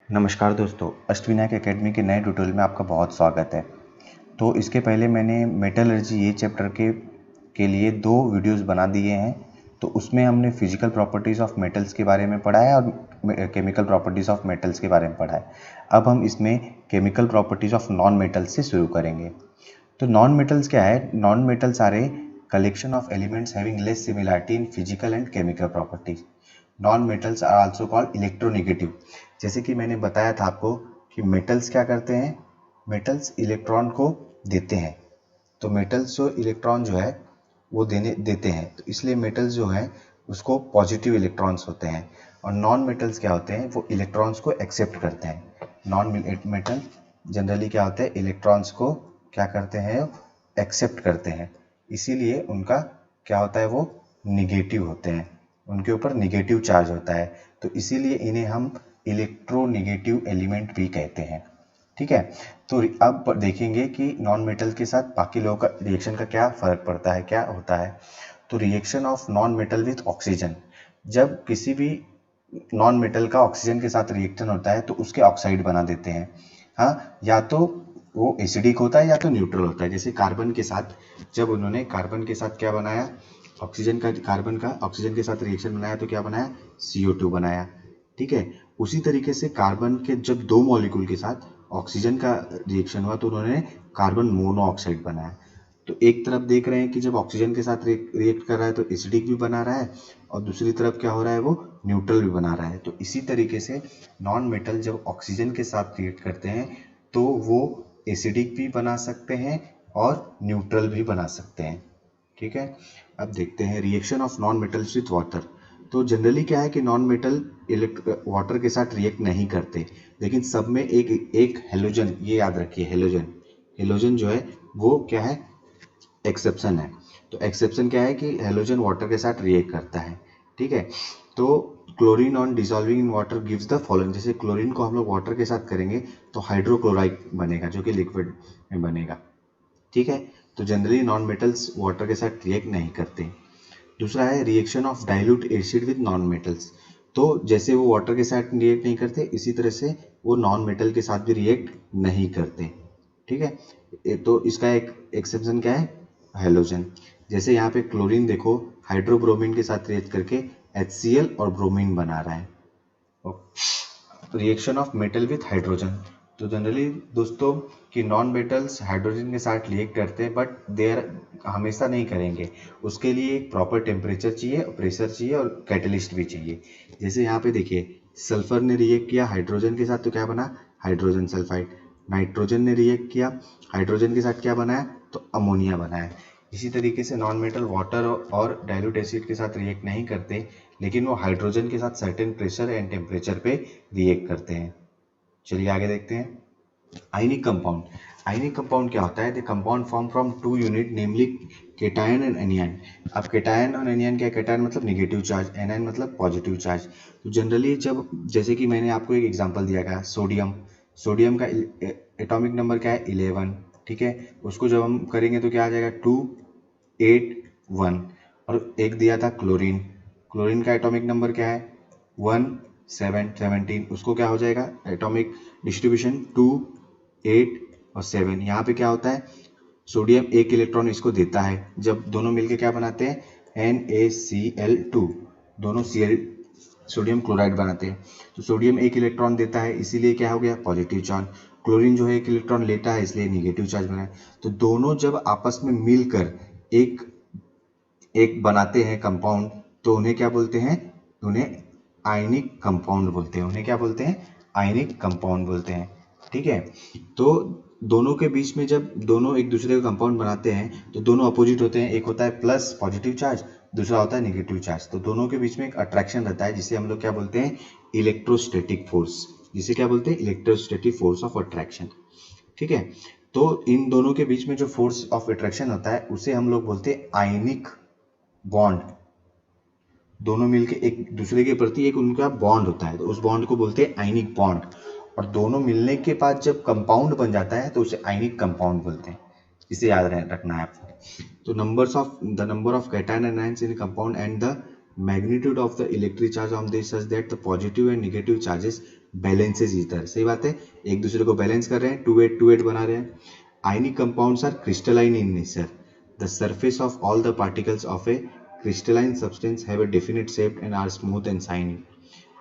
नमस्कार दोस्तों, अष्टविनायक एकेडमी के नए ट्यूटोरियल में आपका बहुत स्वागत है। तो इसके पहले मैंने मेटलर्जी ये चैप्टर के लिए 2 वीडियोस बना दिए हैं। तो उसमें हमने फिजिकल प्रॉपर्टीज़ ऑफ मेटल्स के बारे में पढ़ा है और केमिकल प्रॉपर्टीज़ ऑफ मेटल्स के बारे में पढ़ा है। अब हम इसमें chemical properties of non metals से शुरू करेंगे। तो नॉन मेटल्स क्या है? Non metals are a collection of elements having less similarity in physical and chemical properties. Non metals are also called electronegative. जैसे कि मैंने बताया था आपको कि मेटल्स क्या करते हैं, मेटल्स इलेक्ट्रॉन को देते हैं। तो मेटल्स जो इलेक्ट्रॉन जो है वो देते हैं, तो इसलिए मेटल्स जो है उसको पॉजिटिव इलेक्ट्रॉन्स होते हैं। और नॉन मेटल्स क्या होते हैं, वो इलेक्ट्रॉन्स को एक्सेप्ट करते हैं। नॉन मेटल जनरली क्या होते हैं, इलेक्ट्रॉन्स को क्या करते हैं, एक्सेप्ट करते हैं। इसीलिए उनका क्या होता है, वो निगेटिव होते हैं, उनके ऊपर निगेटिव चार्ज होता है। तो इसीलिए इन्हें हम इलेक्ट्रोनेगेटिव एलिमेंट भी कहते हैं। ठीक है। तो अब देखेंगे कि नॉन मेटल के साथ बाकी लोगों का रिएक्शन का क्या फर्क पड़ता है, क्या होता है। तो reaction of non metal with oxygen, जब किसी भी नॉन मेटल का ऑक्सीजन के साथ रिएक्शन होता है तो उसके ऑक्साइड बना देते हैं। हाँ, या तो वो एसिडिक होता है या तो न्यूट्रल होता है। जैसे कार्बन के साथ, जब उन्होंने कार्बन के साथ क्या बनाया, ऑक्सीजन का, कार्बन का ऑक्सीजन के साथ रिएक्शन बनाया तो क्या बनाया, CO2 बनाया। ठीक है। उसी तरीके से कार्बन के जब 2 मॉलिक्यूल के साथ ऑक्सीजन का रिएक्शन हुआ तो उन्होंने कार्बन मोनोऑक्साइड बनाया। तो एक तरफ देख रहे हैं कि जब ऑक्सीजन के साथ रिएक्ट कर रहा है तो एसिडिक भी बना रहा है, और दूसरी तरफ क्या हो रहा है, वो न्यूट्रल भी बना रहा है। तो इसी तरीके से नॉन मेटल जब ऑक्सीजन के साथ रिएक्ट करते हैं तो वो एसिडिक भी बना सकते हैं और न्यूट्रल भी बना सकते हैं। ठीक है। अब देखते हैं reaction of non metals with water. तो जनरली क्या है कि नॉन मेटल वाटर के साथ रिएक्ट नहीं करते, लेकिन सब में एक हेलोजन, ये याद रखिए, हेलोजन जो है वो क्या है, एक्सेप्शन है। तो एक्सेप्शन क्या है कि हेलोजन वाटर के साथ रिएक्ट करता है। ठीक है। तो chlorine on dissolving in water gives the following. जैसे क्लोरीन को हम लोग वाटर के साथ करेंगे तो हाइड्रोक्लोराइड बनेगा जो कि लिक्विड में बनेगा। ठीक है। तो जनरली नॉन मेटल्स वाटर के साथ रिएक्ट नहीं करते। दूसरा है reaction of dilute acid with non metals. तो जैसे वो वाटर के साथ रिएक्ट नहीं करते, इसी तरह से वो नॉन मेटल के साथ भी रिएक्ट नहीं करते। ठीक है। तो इसका एक एक्सेप्शन क्या है, हेलोजन। जैसे यहाँ पे क्लोरीन देखो, हाइड्रोब्रोमीन के साथ रिएक्ट करके HCl और ब्रोमीन बना रहा है। Reaction of metal with hydrogen. तो जनरली दोस्तों कि नॉन मेटल्स हाइड्रोजन के साथ रिएक्ट करते हैं, बट देर हमेशा नहीं करेंगे। उसके लिए एक प्रॉपर टेम्परेचर चाहिए, प्रेशर चाहिए और कैटलिस्ट भी चाहिए। जैसे यहाँ पे देखिए, सल्फर ने रिएक्ट किया हाइड्रोजन के साथ तो क्या बना, हाइड्रोजन सल्फाइड। नाइट्रोजन ने रिएक्ट किया हाइड्रोजन के साथ, क्या बनाया, तो अमोनिया बनाया। इसी तरीके से नॉन मेटल वाटर और डाइल्यूट एसिड के साथ रिएक्ट नहीं करते, लेकिन वो हाइड्रोजन के साथ सर्टेन प्रेशर एंड टेम्परेचर पे रिएक्ट करते हैं। चलिए आगे देखते हैं। Ionic compound. आयनिक कंपाउंड क्या होता है, the compound form from 2 unit namely cation and anion. अब केटायन और एनियन क्या, केटायन मतलब निगेटिव चार्ज, एनियन मतलब पॉजिटिव चार्ज। तो जनरली जब, जैसे कि मैंने आपको एक एग्जांपल दिया गया, सोडियम, सोडियम का एटॉमिक नंबर क्या है, 11। ठीक है। उसको जब हम करेंगे तो क्या आ जाएगा, 281। और एक दिया था क्लोरीन, क्लोरीन का एटॉमिक नंबर क्या है, 17, उसको क्या हो जाएगा, एटॉमिक डिस्ट्रीब्यूशन 2, 8 और 7। यहाँ पे क्या होता है, सोडियम एक इलेक्ट्रॉन इसको देता है, जब दोनों मिलके क्या बनाते हैं, NaCl2, दोनों Cl सोडियम क्लोराइड बनाते हैं। तो सोडियम एक इलेक्ट्रॉन देता है, इसीलिए क्या हो गया, पॉजिटिव चार्ज। क्लोरीन जो है एक इलेक्ट्रॉन लेता है, इसलिए निगेटिव चार्ज बना है। तो दोनों जब आपस में मिलकर एक एक बनाते हैं कंपाउंड, तो उन्हें क्या बोलते हैं, उन्हें आयनिक कंपाउंड बोलते हैं। उन्हें क्या बोलते हैं, आयनिक कंपाउंड बोलते हैं। ठीक है। तो दोनों के बीच में जब दोनों एक दूसरे का कंपाउंड बनाते हैं तो दोनों अपोजिट होते हैं, एक होता है प्लस पॉजिटिव चार्ज, दूसरा होता है नेगेटिव चार्ज। तो दोनों के बीच में एक अट्रैक्शन रहता है, जिसे हम लोग क्या बोलते हैं, इलेक्ट्रोस्टैटिक फोर्स, जिसे क्या बोलते हैं, इलेक्ट्रोस्टैटिक फोर्स ऑफ अट्रैक्शन। ठीक है। तो इन दोनों के बीच में जो फोर्स ऑफ अट्रैक्शन होता है उसे हम लोग बोलते हैं आयनिक बॉन्ड। दोनों मिलके एक दूसरे के प्रति एक उनका बॉन्ड होता है, तो उस बॉन्ड को बोलते हैं आयनिक बॉन्ड। और दोनों मिलने के बाद जब कंपाउंड बन जाता है तो उसे आयनिक कंपाउंड बोलते हैं। इसे याद रखना है आपको। तो the number of cation and ions in compound and the magnitude of the electric charge on this such that the positive and negative charges balances each other. सही बात है, एक दूसरे को बैलेंस कर रहे हैं, 2 8 बना रहे हैं। Ionic compounds are crystalline in nature. The surface of all the particles of a crystalline substance have a definite shape and are smooth and shiny.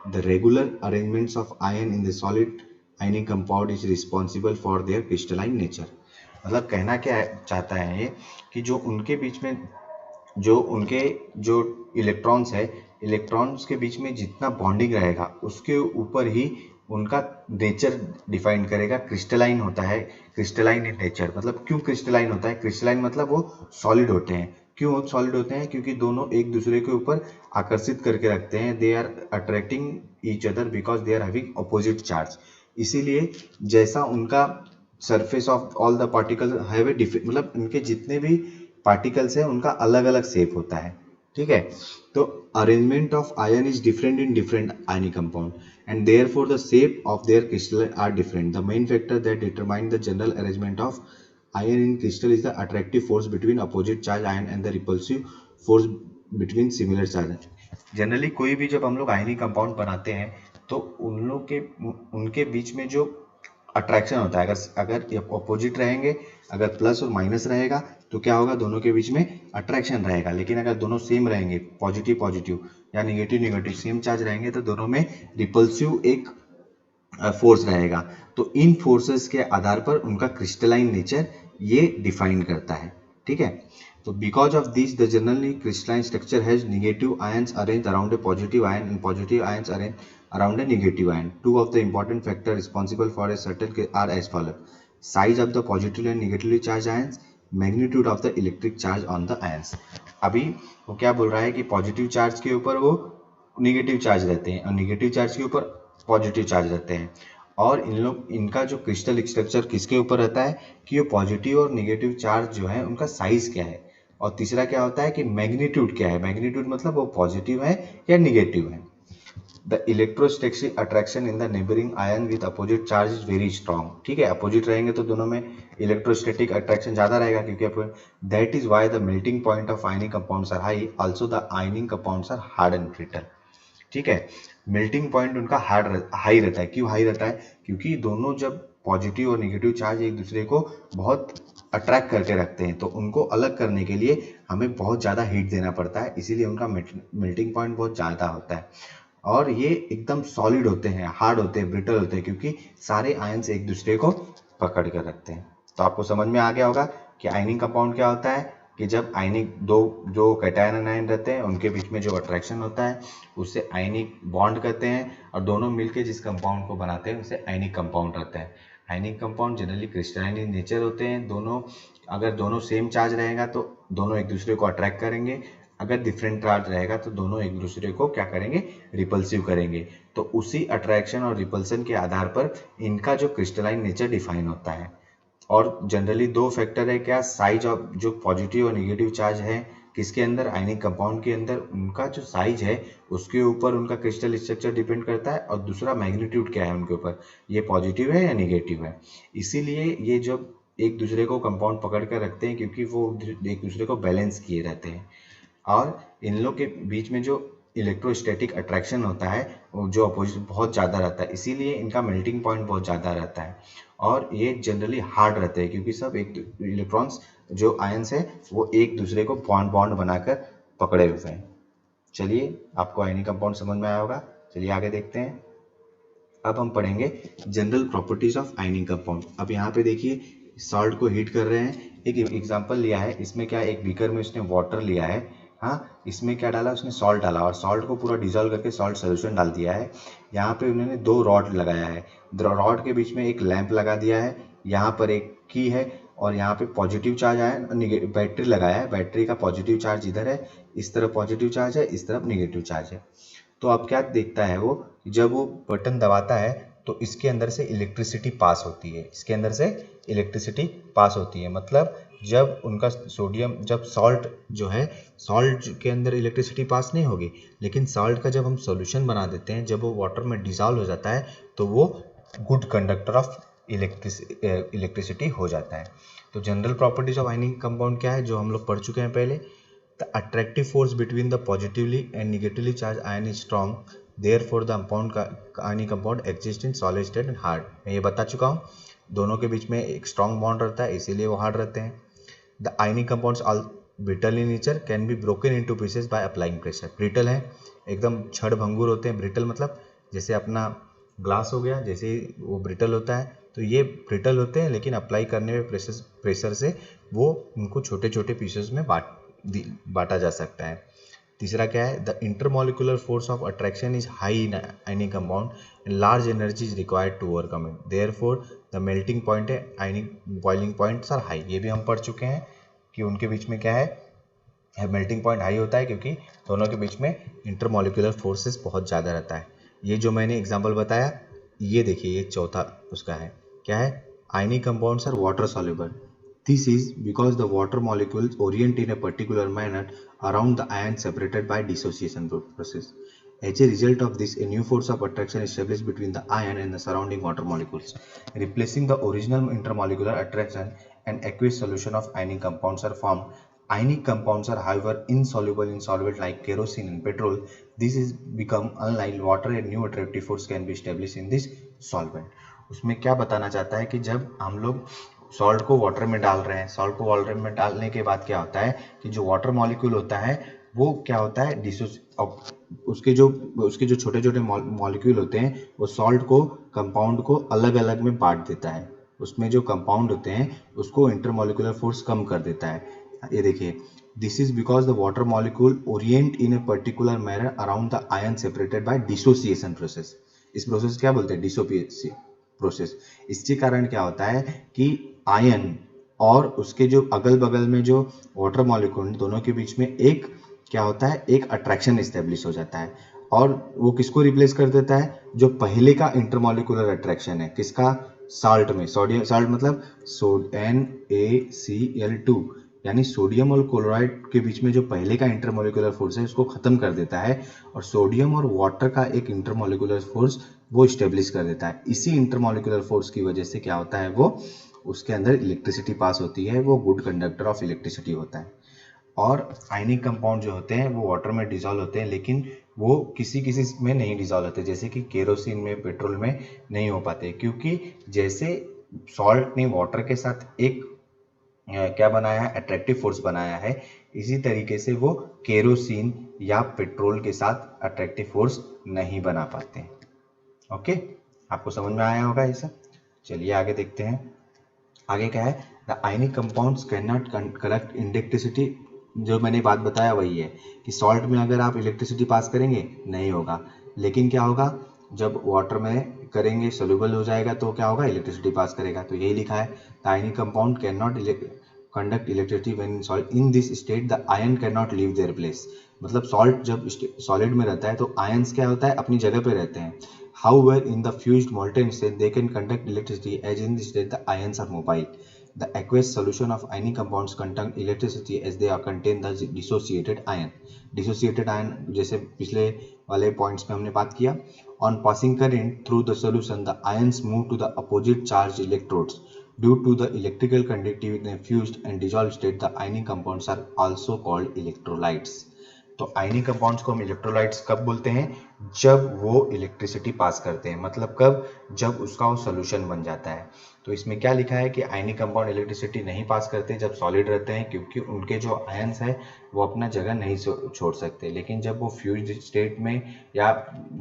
The regular arrangements of ion in the solid ionic compound is responsible for their crystalline nature. मतलब कहना क्या चाहता है ये कि जो उनके बीच में जो इलेक्ट्रॉन्स है, इलेक्ट्रॉन्स के बीच में जितना बॉन्डिंग रहेगा उसके ऊपर ही उनका नेचर डिफाइन करेगा। क्रिस्टलाइन होता है, क्रिस्टलाइन इन नेचर। मतलब क्यों क्रिस्टलाइन होता है? क्रिस्टलाइन मतलब वो सॉलिड होते हैं। क्यों सॉलिड होते हैं? क्योंकि दोनों एक दूसरे के ऊपर आकर्षित करके रखते हैं। They are attracting each other because they are having opposite charge. इसीलिए जैसा उनका surface of all the particle have a different, मतलब उनके जितने भी पार्टिकल्स है उनका अलग अलग शेप होता है। ठीक है, तो arrangement of ion is different in different ionic compound and therefore the shape of their crystal are different. The main factor that determine the general arrangement of ion in crystal is the attractive force between opposite charge ion and the repulsive force between similar charge। Generally कोई भी जब हम लोग ionic compound बनाते हैं तो उनके बीच में जो अट्रैक्शन होता है, अगर अपोजिट रहेंगे, अगर प्लस और माइनस रहेगा तो क्या होगा? दोनों के बीच में अट्रैक्शन रहेगा। लेकिन अगर दोनों सेम रहेंगे, पॉजिटिव पॉजिटिव या निगेटिव निगेटिव सेम चार्ज रहेंगे, तो दोनों में रिपल्सिव एक फोर्स रहेगा। तो इन फोर्सेस के आधार पर उनका क्रिस्टलाइन नेचर ये डिफाइन करता है। ठीक है, तो because of this the generally crystalline structure has negative ions arrange around a positive ion and positive ions arrange around a negative ion. Two of the important factor responsible for a certain are as follow: size of the positive and negatively charge ions, magnitude of the electric charge on the ions. अभी वो क्या बोल रहा है कि positive charge के ऊपर वो नेगेटिव चार्ज रहते हैं और नेगेटिव चार्ज के ऊपर पॉजिटिव चार्ज रहते हैं। और इनका जो क्रिस्टल स्ट्रक्चर किसके ऊपर रहता है कि ये पॉजिटिव और नेगेटिव चार्ज जो है उनका साइज क्या है। और तीसरा क्या होता है कि मैग्नीट्यूड क्या है। मैग्नीट्यूड मतलब वो पॉजिटिव है या नेगेटिव है। The electrostatic attraction in the neighbouring ion with opposite charge is very strong. ठीक है, अपोजिट रहेंगे तो दोनों में इलेक्ट्रोस्टैटिक अट्रैक्शन ज़्यादा रहेगा, क्योंकि that is why the melting point of ionic compounds are high, also the ionic compounds are hard and brittle. ठीक है, मेल्टिंग पॉइंट उनका हाई रहता है। क्यों हाई रहता है? क्योंकि दोनों जब पॉजिटिव और नेगेटिव चार्ज एक दूसरे को बहुत अट्रैक्ट करके रखते हैं तो उनको अलग करने के लिए हमें बहुत ज़्यादा हीट देना पड़ता है, इसीलिए उनका मेल्टिंग पॉइंट बहुत ज़्यादा होता है। और ये एकदम सॉलिड होते हैं, हार्ड होते हैं, ब्रिटल होते हैं, क्योंकि सारे आयंस एक दूसरे को पकड़ कर रखते हैं। तो आपको समझ में आ गया होगा कि आयनिक कंपाउंड क्या होता है कि जब आयनिक दो जो कैटायन एनायन रहते हैं उनके बीच में जो अट्रैक्शन होता है उससे आयनिक बॉन्ड करते हैं और दोनों मिलकर जिस कंपाउंड को बनाते हैं उसे आयनिक कंपाउंड रहता है। Ionic compound generally crystalline in nature होते हैं। अगर दोनों सेम चार्ज रहेगा तो दोनों एक दूसरे को अट्रैक्ट करेंगे, अगर डिफरेंट चार्ज रहेगा तो दोनों एक दूसरे को क्या करेंगे? रिपल्सिव करेंगे। तो उसी अट्रैक्शन और रिपल्सन के आधार पर इनका जो क्रिस्टलाइन नेचर डिफाइन होता है। और जनरली दो फैक्टर है क्या? साइज ऑफ जो पॉजिटिव और नेगेटिव चार्ज है किसके अंदर? आयनिक कंपाउंड के अंदर उनका जो साइज है उसके ऊपर उनका क्रिस्टल स्ट्रक्चर डिपेंड करता है। और दूसरा मैग्नीट्यूड क्या है उनके ऊपर, ये पॉजिटिव है या नेगेटिव है। इसीलिए ये जब एक दूसरे को कंपाउंड पकड़ कर रखते हैं क्योंकि वो एक दूसरे को बैलेंस किए रहते हैं। और इन लोग के बीच में जो इलेक्ट्रोस्टैटिक अट्रैक्शन होता है जो अपोजिट बहुत ज़्यादा रहता है, इसीलिए इनका मेल्टिंग पॉइंट बहुत ज़्यादा रहता है। और ये जनरली हार्ड रहते हैं क्योंकि सब एक इलेक्ट्रॉन्स जो आयंस है वो एक दूसरे को बॉन्ड बनाकर पकड़े हुए हैं। चलिए, आपको आयनिक कंपाउंड समझ में आया होगा। चलिए आगे देखते हैं। अब हम पढ़ेंगे general properties of ionic compound. अब यहाँ पे देखिए सॉल्ट को हीट कर रहे हैं। एक एग्जांपल लिया है, इसमें क्या एक बीकर में उसने वाटर लिया है, हाँ, इसमें क्या डाला उसने? सॉल्ट डाला और सॉल्ट को पूरा डिजोल्व करके सॉल्ट सोल्यूशन डाल दिया है। यहाँ पे उन्होंने 2 रॉड लगाया है, रॉड के बीच में एक लैंप लगा दिया है, यहाँ पर एक की है और यहाँ पे पॉजिटिव चार्ज आया, बैटरी लगाया है। बैटरी का पॉजिटिव चार्ज इधर है, इस तरफ पॉजिटिव चार्ज है, इस तरफ नेगेटिव चार्ज है। तो अब क्या देखता है वो, जब वो बटन दबाता है तो इसके अंदर से इलेक्ट्रिसिटी पास होती है, इसके अंदर से इलेक्ट्रिसिटी पास होती है। मतलब जब उनका सोडियम, जब सॉल्ट जो है, सॉल्ट के अंदर इलेक्ट्रिसिटी पास नहीं होगी, लेकिन सॉल्ट का जब हम सॉल्यूशन बना देते हैं, जब वो वाटर में डिसॉल्व हो जाता है तो वो गुड कंडक्टर ऑफ इलेक्ट्रिसिटी हो जाता है। तो general properties of ionic compound क्या है जो हम लोग पढ़ चुके हैं पहले। The attractive force between the positively and negatively charge ion is strong, therefore the ionic compound exist in solid state and hard. मैं ये बता चुका हूँ, दोनों के बीच में एक स्ट्रॉन्ग बॉन्ड रहता है, इसीलिए वो हार्ड रहते हैं। The ionic compounds are brittle in nature, can be broken into pieces by applying pressure. Brittle है, एकदम छड़ भंगुर होते हैं। ब्रिटल मतलब जैसे अपना ग्लास हो गया, जैसे वो ब्रिटल होता है, तो ये ब्रिटल होते हैं, लेकिन अप्लाई करने में प्रेशर से वो उनको छोटे छोटे पीसेस में बांटा जा सकता है। तीसरा क्या है, the intermolecular force of attraction is high in ionic compound and large energy is required to overcome it, therefore the melting point है ionic boiling points are high. ये भी हम पढ़ चुके हैं कि उनके बीच में क्या है मेल्टिंग पॉइंट हाई होता है, क्योंकि दोनों के बीच में इंटरमोलिकुलर फोर्सेस बहुत ज़्यादा रहता है। ये जो मैंने एग्जाम्पल बताया, ये देखिए, ये चौथा उसका है, क्या है, ionic compounds are water soluble. This is because the water molecules orient in a particular manner around the ion separated by dissociation process. As a result of this, a new force of attraction is established between the ion and the surrounding water molecules, replacing the original intermolecular attraction. And aqueous solution of ionic compounds are formed. Ionic compounds are, however, insoluble in solvent like kerosene and petrol. This is become unlike water. A new attractive force can be established in this solvent. उसमें क्या बताना चाहता है कि जब हम लोग salt को वाटर में डाल रहे हैं, सॉल्ट को वाटर में डालने के बाद क्या होता है कि जो वाटर मॉलिक्यूल होता है वो क्या होता है, उसके जो छोटे छोटे मॉलिक्यूल होते हैं वो सॉल्ट को, कंपाउंड को अलग अलग में बांट देता है। उसमें जो कंपाउंड होते हैं उसको इंटरमॉलिक्यूलर फोर्स कम कर देता है। ये देखिए, this is because the water molecule Orient in a particular manner around the ion separated by dissociation process. इस प्रोसेस क्या बोलते हैं, डिसोसिएशन प्रोसेस। इसके कारण क्या होता है कि आयन और उसके जो अगल बगल में जो वाटर मॉलिक्यूल, दोनों के बीच में एक क्या होता है, एक अट्रैक्शन इस्टेब्लिश हो जाता है। और वो किसको रिप्लेस कर देता है, जो पहले का इंटरमॉलिक्यूलर अट्रैक्शन है, किसका, साल्ट में। सोडियम साल्ट मतलब NaCl2, यानी सोडियम और क्लोराइड के बीच में जो पहले का इंटरमॉलिक्यूलर फोर्स है उसको खत्म कर देता है, और सोडियम और वाटर का एक इंटरमॉलिक्यूलर फोर्स वो स्टेब्लिश कर देता है। इसी इंटरमॉलिक्यूलर फोर्स की वजह से क्या होता है, वो उसके अंदर इलेक्ट्रिसिटी पास होती है, वो गुड कंडक्टर ऑफ इलेक्ट्रिसिटी होता है। और आयनिक कंपाउंड जो होते हैं वो वाटर में डिसॉल्व होते हैं, लेकिन वो किसी किसी में नहीं डिसॉल्व होते, जैसे कि केरोसिन में, पेट्रोल में नहीं हो पाते, क्योंकि जैसे सॉल्ट ने वाटर के साथ एक क्या बनाया है, अट्रैक्टिव फोर्स बनाया है, इसी तरीके से वो केरोसिन या पेट्रोल के साथ अट्रैक्टिव फोर्स नहीं बना पाते। ओके, आपको समझ में आया होगा ये सब। चलिए आगे देखते हैं। आगे क्या है, the ionic compounds can not conduct electricity. जो मैंने बात बताया वही है कि सॉल्ट में अगर आप इलेक्ट्रिसिटी पास करेंगे नहीं होगा, लेकिन क्या होगा, जब वाटर में करेंगे सोल्यूबल हो जाएगा तो क्या होगा, इलेक्ट्रिसिटी पास करेगा। तो यही लिखा है, the ionic compound can not conduct electricity when salt in this state the ion can not leave their place. मतलब सॉल्ट जब सॉलिड में रहता है तो आयंस क्या होता है, अपनी जगह पे रहते हैं। However, in the fused molten state, they can conduct electricity, as in this state the ions are mobile. The aqueous solution of ionic compounds conduct electricity as they are contain the dissociated ion. Dissociated ion, जैसे पिछले वाले points में हमने बात किया, on passing current through the solution, the ions move to the opposite charged electrodes. Due to the electrical conductivity in a fused and dissolved state, the ionic compounds are also called electrolytes. तो ionic compounds को हम electrolytes कब बोलते हैं, जब वो electricity pass करते हैं। मतलब कब, जब उसका वो सोल्यूशन बन जाता है। तो इसमें क्या लिखा है कि आयनिक कंपाउंड इलेक्ट्रिसिटी नहीं पास करते जब सॉलिड रहते हैं, क्योंकि उनके जो आयंस है वो अपना जगह नहीं छोड़ सकते। लेकिन जब वो फ्यूज्ड स्टेट में या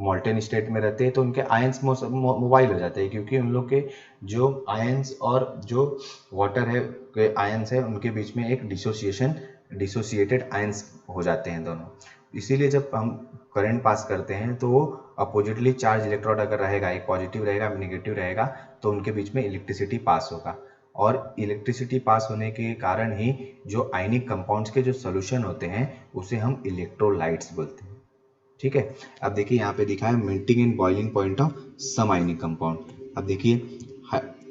मोल्टेन स्टेट में रहते हैं तो उनके आयंस मोबाइल हो जाते हैं, क्योंकि उन लोग के जो आयंस और जो वाटर है के आयंस है उनके बीच में एक डिसोसिएटेड आयंस हो जाते हैं दोनों। इसीलिए जब हम करंट पास करते हैं तो वो अपोजिटली चार्ज इलेक्ट्रोड अगर रहेगा, एक पॉजिटिव रहेगा नेगेटिव रहेगा, तो उनके बीच में इलेक्ट्रिसिटी पास होगा। और इलेक्ट्रिसिटी पास होने के कारण ही जो आयनिक कंपाउंड्स के जो सोल्यूशन होते हैं उसे हम इलेक्ट्रोलाइट्स बोलते हैं। ठीक है, अब देखिए यहाँ पे दिखा है melting and boiling point of some ionic compound. अब देखिए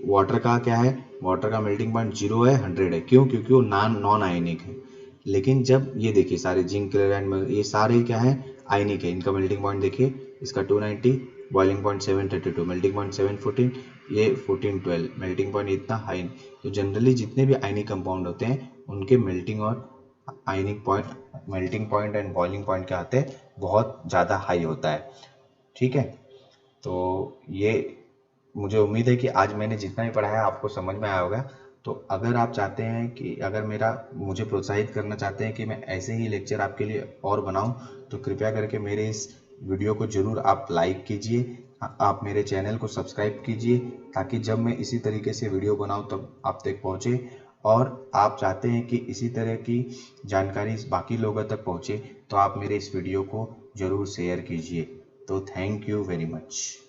वाटर का क्या है, वाटर का मेल्टिंग पॉइंट 0 है, 100 है। क्यों, क्योंकि वो नॉन आयनिक है। लेकिन जब ये देखिए सारे जिंक, क्लोराइड, ये सारे क्या है, आयनिक है। इनका मेल्टिंग पॉइंट देखिए, इसका 290, बॉइलिंग पॉइंट 732, मेल्टिंग पॉइंट 714, ये 1412, मेल्टिंग पॉइंट इतना हाई। तो जनरली जितने भी आयनिक कंपाउंड होते हैं उनके मेल्टिंग और आयनिक point melting point and boiling point क्या होते हैं, बहुत ज़्यादा हाई होता है। ठीक है, तो ये मुझे उम्मीद है कि आज मैंने जितना भी पढ़ाया आपको समझ में आया होगा। तो अगर आप चाहते हैं कि अगर मुझे प्रोत्साहित करना चाहते हैं कि मैं ऐसे ही लेक्चर आपके लिए और बनाऊं, तो कृपया करके मेरे इस वीडियो को ज़रूर आप लाइक कीजिए, आप मेरे चैनल को सब्सक्राइब कीजिए, ताकि जब मैं इसी तरीके से वीडियो बनाऊं तब आप तक पहुंचे। और आप चाहते हैं कि इसी तरह की जानकारी बाकी लोगों तक पहुंचे, तो आप मेरे इस वीडियो को ज़रूर शेयर कीजिए। तो थैंक यू वेरी मच।